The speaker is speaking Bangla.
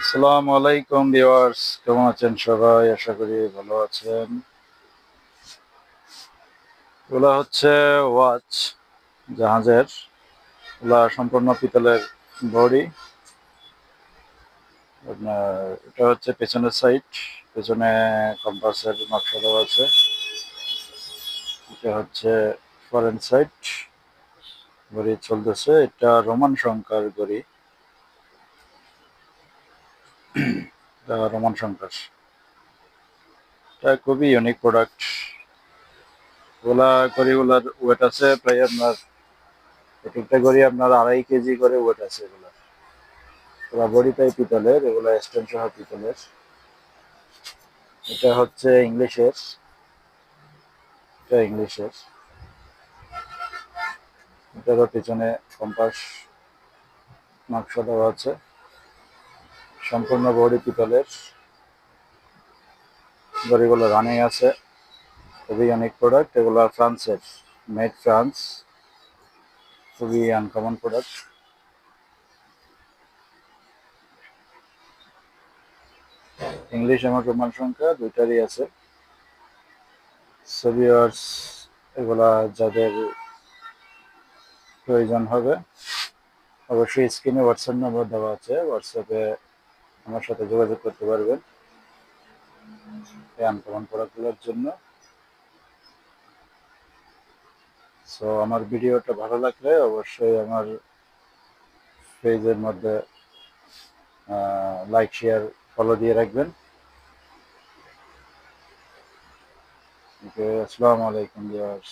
আসসালামু আলাইকুম ভিউয়ার্স, কেমন আছেন সবাই? আশা করি ভালো আছেন। এগুলা হচ্ছে ওয়াচ জাহাজের। এগুলা সম্পূর্ণ পিতলের বডি। আপনার এটা হচ্ছে পেছনের সাইড, পেছনে কম্পাসের নকশা দেওয়া আছে। এটা হচ্ছে ফরেন সাইড, ঘড়ি চলতেছে। এটা রোমান সংখ্যার ঘড়ি, এটা রোমান সংখ্যার। এটা খুবই ইউনিক প্রোডাক্ট। ওগুলা ঘড়িগুলার ওয়েট আছে প্রায় আপনার, এক একটা ঘড়ি আপনার 2.5 কেজি করে ওয়েট আছে এগুলা। ওরা বডিটাই পিতলের, এগুলো স্টোন সহ পিতলের। এটা হচ্ছে ইংলিশের, এটা ইংলিশের। এটারও পিছনে কম্পাস নকশা দেওয়া আছে। সম্পূর্ণ বডি পিতলের, ঘড়িগুলো রানিং আছে। খুবই অনেক প্রোডাক্ট, এগুলো ফ্রান্সের, মেড ফ্রান্স। খুবই আনকমন প্রোডাক্ট। ইংলিশ এবং রোমান সংখ্যা দুইটারই আছে। সো ভিউয়ার্স, এগুলা যাদের প্রয়োজন হবে অবশ্যই স্ক্রিনে হোয়াটসঅ্যাপ নম্বর দেওয়া আছে, হোয়াটসঅ্যাপে আমার সাথে যোগাযোগ করতে পারবেন এই আনকমন প্রোডাক্টগুলোর জন্য। সো আমার ভিডিওটা ভালো লাগলে অবশ্যই আমার পেজের মধ্যে লাইক, শেয়ার, ফলো দিয়ে রাখবেন। ওকে, আসসালামু আলাইকুম ভিউয়ার্স।